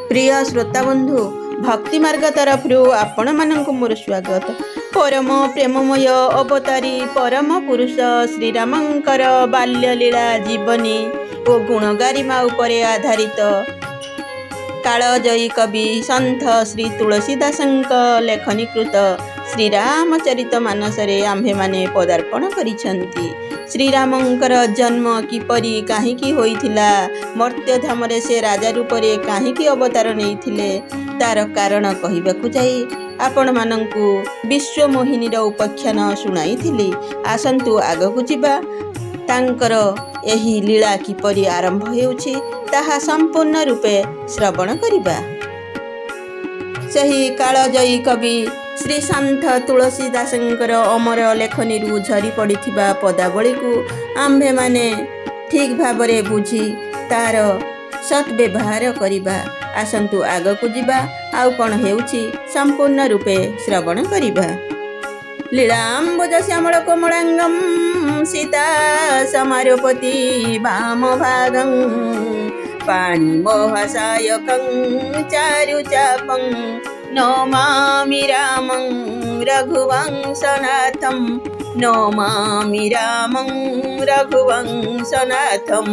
प्रिय श्रोता बंधु भक्ति मार्ग तरफ आपण मानक मोर स्वागत। परम प्रेममय अवतारी परम पुरुष श्रीरामंकर बाल्यलीला जीवनी और गुणगारिमा उपरे आधारित कालजयी कवि सन्थ श्री तुलसीदासंक लेखनीकृत श्रीरामचरित मानसरे आम्भे माने पदार्पण करिसंती। श्रीरामंकर जन्म किपरि काहीकि होइथिला, मर्त्यधामरे से राजा रूपरे काहीकि अवतार नेइथिले तार कारण कहिबाकु जाई आपण मानंकु विश्वमोहिनीर उपाख्यान शुणाइथिली। आसंतु आगकु जिबा तांकर एही लीला किपरि आरंभ हेउछि ताहा संपूर्ण रूपे श्रवण करिबा। सही कालजयी कवि श्री सन्थ तुलसीदासंकर अमर लेखनी झरी पड़िथिबा पदावली को आम्भे माने ठीक भाबरे बुझी तार सद्व्यवहार करिबा। आसंतु आगकु जिबा आउ कोन हेउछि संपूर्ण रूपे श्रवण करिबा। लीलाम्बुज श्यामल कोमलांगम सीता समारोपति वाम भागं पाणि मोहसायकं चारुचापं नमामि रामं रघुवंशनाथं नमामि रामं रघुवंशनाथं।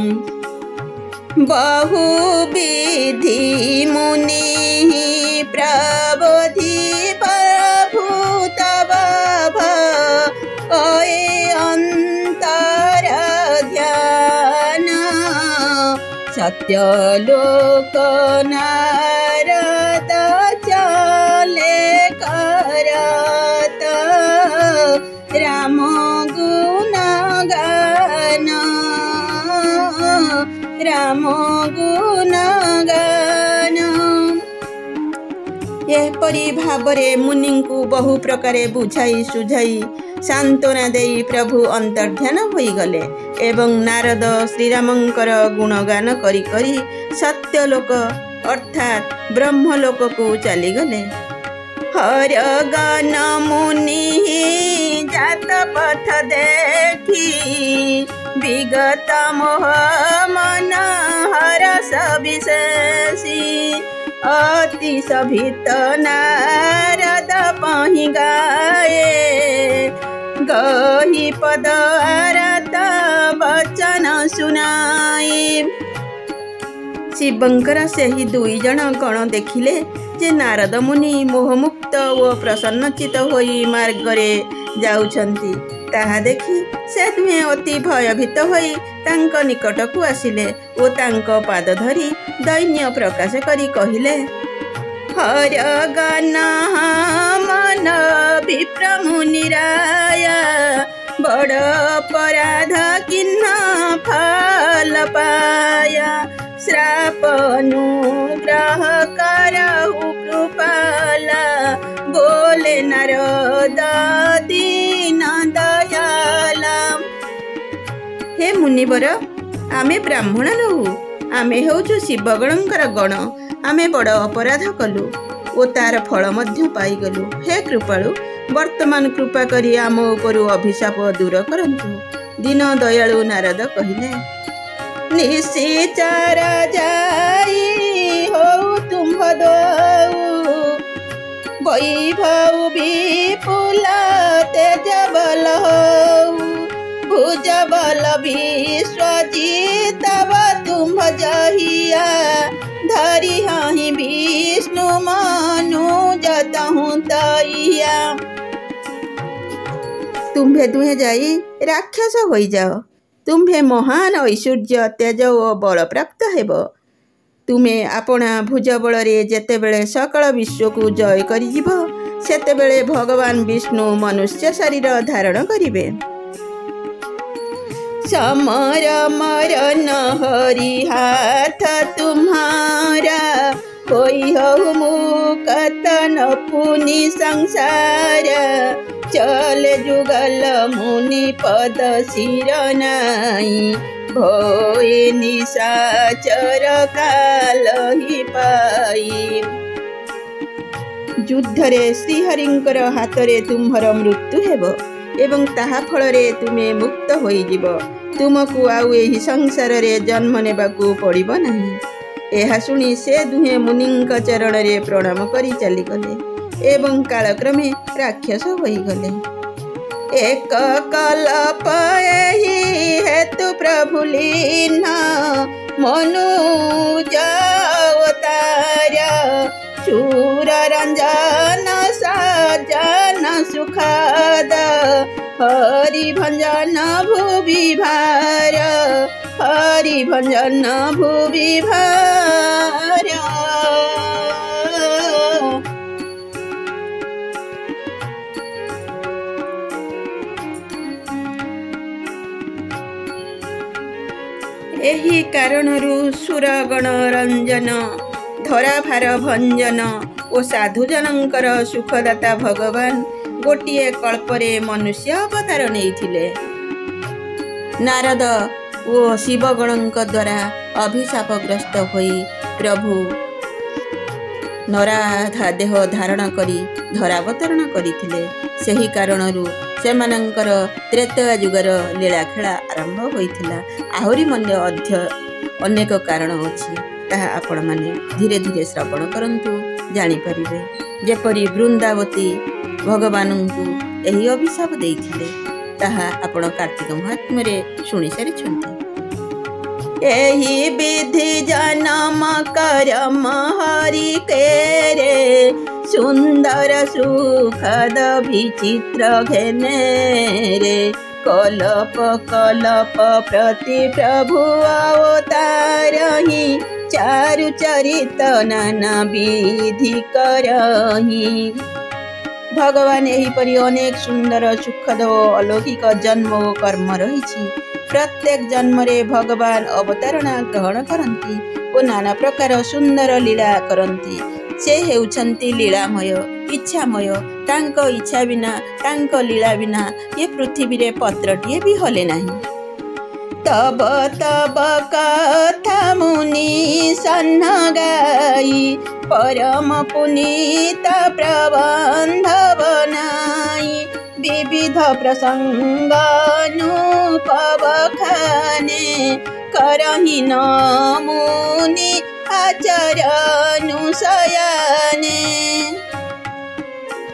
बहुविधि मुनिः प्रबोधि प्रभुतव भये अंतर ध्यान सत्यलोक नारद चले करत राम गुण गान राम गुण गान। एपरि भावरे मुनिंकु बहु प्रकारे बुझाई सुझाई सांत्वना देई प्रभु अंतर्ध्यान होई गले एवं नारद श्रीरामंकर गुणगान करी करी सत्यलोक अर्थात ब्रह्मलोक को चली गले। हर गान मुनि जात पथ देखी विगत मोह मन हरस विशेषी अति सभित नारद पहि गाए गही पद आरत वचन सुनाई। शिवंकर सेही दुई जन कण देखिले जे नारद मुनि मोहमुक्त ओ प्रसन्नचित होई मार्गरे जाउछंती। ताहा देखि से दुहे अति भयभीत होई तांक निकटकू आसिले ओ तांक पाद धरी दैन्य प्रकाश करी कहिले, हर गान मन विप्र मुनिराया बड़ अपराध किन्न फल पाया श्राप अनुग्रह करहु कृपाला बोले नारद दीन दयाला। हे मुनिवर आमे ब्राह्मण नहु, आमे हेउछु शिवगणंकर गण। आमे बड़ अपराध कलु ओ तार फल मध्य पाइगलु। हे कृपालु वर्तमान कृपा करी आम उपरु अभिशाप दूर करंतु। दीन दयालु नारद कहिले, निश्चर जाई हो तुम्भ दो वैभव विपुल तेज बल हो भुज बल विश्वजित तुम्भ जहिया धरि हहि विष्णु मनु जतहु तैया। तुम्भे दुहे जाई राक्षस होई जाओ, तुम्भे महान ऐश्वर्य तेज ओ बल प्राप्त हेब। तुमे आपणा भुज बलरे जेतेबेले सकल विश्व को जय करिजिब सेतेबेले भगवान विष्णु मनुष्य शरीर धारण करिवे। समर मरण हरि हाथ तुम्हारा कोई हो मुकत न पुनि संसार चले जुगल मुनि पद सिर नाई भोए निशाचर काल ही पाई। युद्धरे श्रीहरिंकर हाथरे तुम्हर मृत्यु हेब एवं ताहा फलरे तुमे मुक्त होई जिवो। तुमको आउ एही संसार रे जन्म नेबाकू पड़िबो नाही। ଏହା ଶୁଣି ସେ ଦୁହେଁ ମୁନିଙ୍କ ଚରଣରେ ପ୍ରଣାମ କରି ଚାଲିଗଲେ ଏବଂ କାଳକ୍ରମେ ରାକ୍ଷସ ହୋଇଗଲେ। ଏକ କଳ୍ପ ଏହି ହେତୁ ପ୍ରଭୁ ଲିନ ମନୁଜ ଅବତାର ଚୂର ରଞ୍ଜନ ସଜନ ସୁଖଦ ହରି ଭଞ୍ଜନ ଭୁବିଭାର ହରି ଭଞ୍ଜନ ଭୁବିଭାର। ଏହି କାରଣରୁ ସୁରଗଣ ରଞ୍ଜନ ଧରାଭାର ଭଞ୍ଜନ ଓ ସାଧୁଜନଙ୍କର ସୁଖଦାତା ଭଗବାନ ଗୋଟିଏ କଳ୍ପରେ ମନୁଷ୍ୟ ଅବତାର ନେଇଥିଲେ। ନାରଦ ଓ ଶିବଗଣଙ୍କ ଦ୍ୱାରା ଅଭିଶାପଗ୍ରସ୍ତ ହୋଇ ପ୍ରଭୁ ନରାଧା ଦେହ ଧାରଣ କରି ଧରାବତରଣ କରିଥିଲେ। ସେହି କାରଣରୁ ସେମାନଙ୍କର ତ୍ରେତୟା ଯୁଗର ଲୀଳାଖେଳା ଆରମ୍ଭ ହୋଇଥିଲା। ଆହୁରି ଅନେକ କାରଣ ଅଛି, ତାହା ଆପଣମାନେ ଧୀରେ ଧୀରେ ଶ୍ରବଣ କରନ୍ତୁ, ଜାଣିପାରିବେ। ଯେପରି ବୃନ୍ଦାବତୀ ଭଗବାନଙ୍କୁ ଏହି ଅଭିଶାପ ଦେଇଥିଲେ, ତାହା ଆପଣ କାର୍ତ୍ତିକ ମହାତ୍ମ୍ୟରେ ଶୁଣି ସାରିଛନ୍ତି। ଏହି ବିଧି ଜନମ କରମ ହରି କେରେ ସୁନ୍ଦର ସୁଖଦ ବିଚିତ୍ର ଘେନେରେ କଲପ କଲପ ପ୍ରତି ପ୍ରଭୁ ଅବତାର ହିଁ ଚାରୁ ଚରିତ ନାନା ବିଧି କରହିଁ। ଭଗବାନ ଏହିପରି ଅନେକ ସୁନ୍ଦର ସୁଖଦ ଓ ଅଲୌକିକ ଜନ୍ମ ଓ କର୍ମ ରହିଛି। ପ୍ରତ୍ୟେକ ଜନ୍ମରେ ଭଗବାନ ଅବତାରଣା ଗ୍ରହଣ କରନ୍ତି ଓ ନାନା ପ୍ରକାର ସୁନ୍ଦର ଲୀଳା କରନ୍ତି। ସେ ହେଉଛନ୍ତି ଲୀଳାମୟ, ଇଚ୍ଛାମୟ। ତାଙ୍କ ଇଚ୍ଛା ବିନା, ତାଙ୍କ ଲୀଳା ବିନା ଏ ପୃଥିବୀରେ ପତ୍ରଟିଏ ବି ହଲେ ନାହିଁ। ତବ ତବ କଥା ମୁନି ସନ୍ନ ଗାଇ ପରମ ପୁନିତ ପ୍ରବନ୍ଧ ବନାଇ ବିବିଧ ପ୍ରସଙ୍ଗାନୁପବଖାନେ କରହିନ ମୁନି ଆଚରଣୁଶୟାନେ।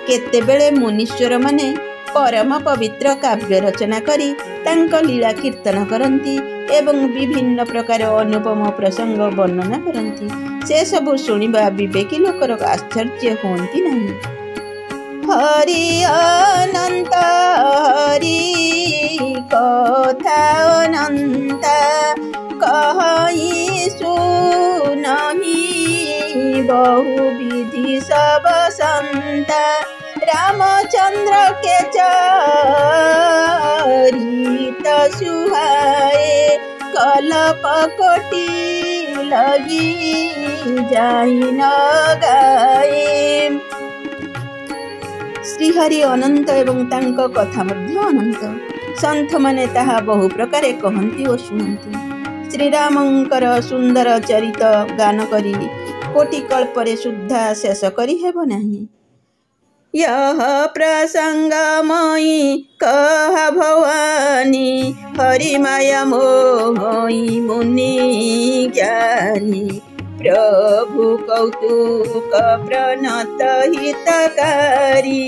କେତେବେଳେ ମୁନୀଶ୍ୱରମାନେ ପରମ ପବିତ୍ର କାବ୍ୟ ରଚନା କରି ତାଙ୍କ ଲୀଳା କୀର୍ତ୍ତନ କରନ୍ତି ଏବଂ ବିଭିନ୍ନ ପ୍ରକାର ଅନୁପମ ପ୍ରସଙ୍ଗ ବର୍ଣ୍ଣନା କରନ୍ତି। ସେସବୁ ଶୁଣିବା ବିବେକୀ ଲୋକର ଆଶ୍ଚର୍ଯ୍ୟ ହୁଅନ୍ତି ନାହିଁ। ହରି ଅନନ୍ତ ହରି କଥା ଅନନ୍ତ କହି ସୁନହି ବହୁ ବିଧି ସବ ସନ୍ତା ରାମଚନ୍ଦ୍ର କେ ଚରିତ ସୁହାଏ କଲପ କୋଟି লগি ଯାଇ ନ ଗାଏ। ଶ୍ରୀହରି ଅନନ୍ତ ଏବଂ ତାଙ୍କ କଥା ମଧ୍ୟ ଅନନ୍ତ। ସନ୍ଥମାନେ ତାହା ବହୁ ପ୍ରକାରେ କହନ୍ତି ଓ ଶୁଣନ୍ତି। ଶ୍ରୀରାମଙ୍କର ସୁନ୍ଦର ଚରିତ ଗାନ କରି କୋଟି କଳ୍ପରେ ସୁଦ୍ଧା ଶେଷ କରି ହେବ ନାହିଁ। यह प्रसंगमयी कह भवानी हरिमाया मोहि मुनि ज्ञानी प्रभु कौतुक प्रणत हितकारी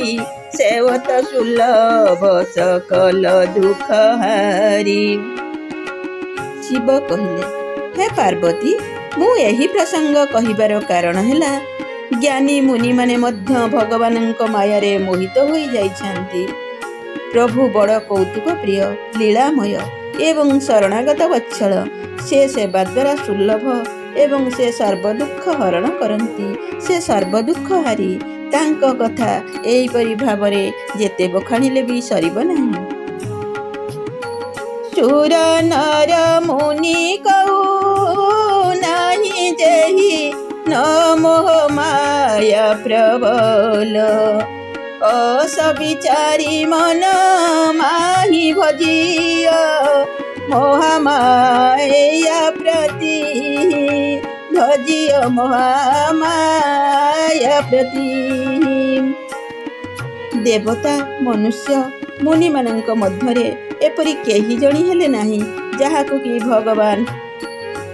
सेवत सुलभ सकल दुख हारी। शिव कहले, हे पार्वती, मु एही प्रसंग कहिबार कारण हैला ज्ञानी मुनि माने मध्य भगवानଙ୍କ मायारे मोहित होई जाइछांती। प्रभु बड़ कौतुक प्रिय, लीलामय एवं शरणागत वत्सल। से सेवा द्वारा सुलभ एवं से सर्वदुख हरण करती। से सर्वदुख हारी। तांक कथा एहिपरि भावरे जेते बखाणिले भी सरिब नाही। सुर नर मुनि कहू नाही जेहि न मोह माया प्रबल असविचारी मन माहि भजिय मोहमाया प्रति भजिय मोहमाया प्रति। देवता मनुष्य मुनि मानक मध्यरे एपरि केही जणी हेले नाही जाहाकु कि भगवान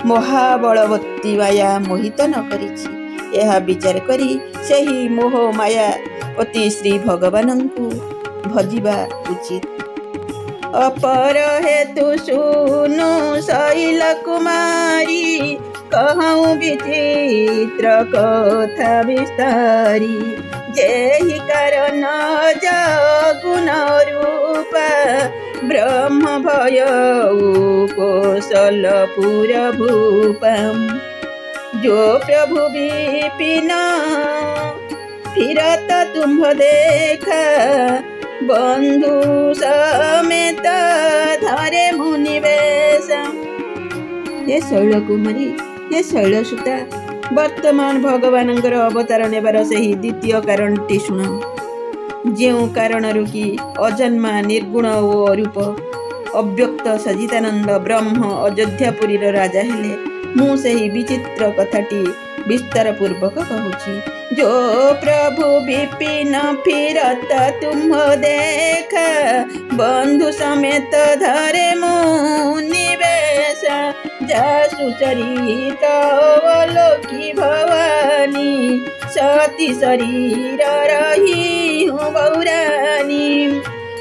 ମହାବଳବତୀ ମାୟା ମୋହିତ ନ କରିଛି। ଏହା ବିଚାର କରି ସେହି ମୋହ ମାୟାପତି ଶ୍ରୀ ଭଗବାନଙ୍କୁ ଭଜିବା ଉଚିତ। ଅପର ହେତୁ ଶୁନୁ ଶୈଳ କୁମାରୀ, କହଉଁ ବିଚିତ୍ର କଥା ବିସ୍ତାରୀ। ଯେହି କାରଣ ଜଗୁଣ ରୂପା, ବ୍ରହ୍ମ ଭୟ କୌଶଲପୁର भूपम। जो प्रभु विपिन फिरत तुम्भ देखा, बंधु समेत धरे मुनिवेश। हे शैलकुमारी, हे शैलसुता, वर्तमान भगवानଙ୍କର अवतार नेबार ସେହି द्वितीय कारणटी शुण। ଯେଉଁ କାରଣରୁ କି ଅଜନ୍ମା ନିର୍ଗୁଣ ଓ ଅରୂପ ଅବ୍ୟକ୍ତ ସଜିତାନନ୍ଦ ବ୍ରହ୍ମ ଅଯୋଧ୍ୟାପୁରୀର ରାଜା ହେଲେ, ମୁଁ ସେହି ବିଚିତ୍ର କଥାଟି ବିସ୍ତାର ପୂର୍ବକ କହୁଛି। जो प्रभु विपिन फिरत तुम्ह देखा, बंधु समेत धरे मुनिवेश। जासु चरित अवलोकी भवानी, सती शरीर रही हूँ गौरानी।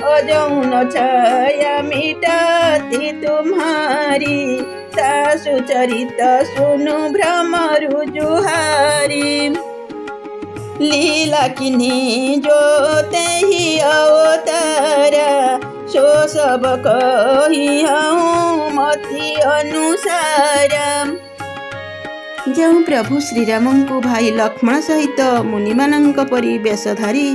अजौन छाया मिटाती तुम्हारी, तासु चरित सुनु भ्रमरु जुहारी। लीला किन्हीं जो तेहि अवतारा, सो सब कही हूँ मति अनुसारा। ଯେଉଁ ପ୍ରଭୁ ଶ୍ରୀରାମଙ୍କୁ ଭାଇ ଲକ୍ଷ୍ମଣ ସହିତ ମୁନିମାନଙ୍କ ପରି ବେଶଧାରୀ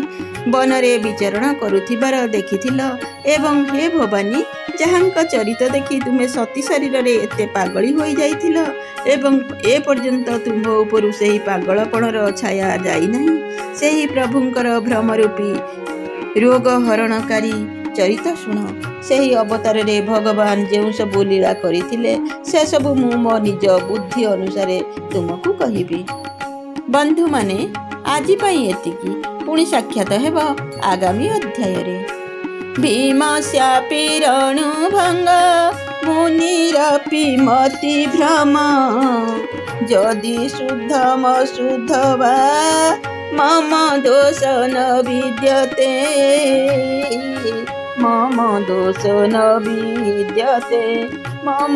ବନରେ ବିଚରଣ କରୁଥିବାର ଦେଖିଥିଲ, ଏବଂ ହେ ଭବାନୀ, ଯାହାଙ୍କ ଚରିତ ଦେଖି ତୁମେ ସତୀ ଶରୀରରେ ଏତେ ପାଗଳୀ ହୋଇଯାଇଥିଲ ଏବଂ ଏପର୍ଯ୍ୟନ୍ତ ତୁମ୍ଭ ଉପରୁ ସେହି ପାଗଳପଣର ଛାୟା ଯାଇନାହିଁ, ସେହି ପ୍ରଭୁଙ୍କର ଭ୍ରମରୂପୀ ରୋଗ ହରଣକାରୀ ଚରିତ ଶୁଣ। ସେହି ଅବତାରରେ ଭଗବାନ ଯେଉଁ ସବୁ ଲୀଳା କରିଥିଲେ, ସେସବୁ ମୁଁ ମୋ ନିଜ ବୁଦ୍ଧି ଅନୁସାରେ ତୁମକୁ କହିବି। ବନ୍ଧୁମାନେ, ଆଜି ପାଇଁ ଏତିକି। ପୁଣି ସାକ୍ଷାତ ହେବ ଆଗାମୀ ଅଧ୍ୟାୟରେ। ଭୀମସ୍ୟାପି ରଣୁ ଭଙ୍ଗ, ମୁନିରପି ମତି ଭ୍ରମ। ଯଦି ଶୁଦ୍ଧମ ଶୁଦ୍ଧ ବା, मम दोष न विद्यते, मम दोष न विद्यते।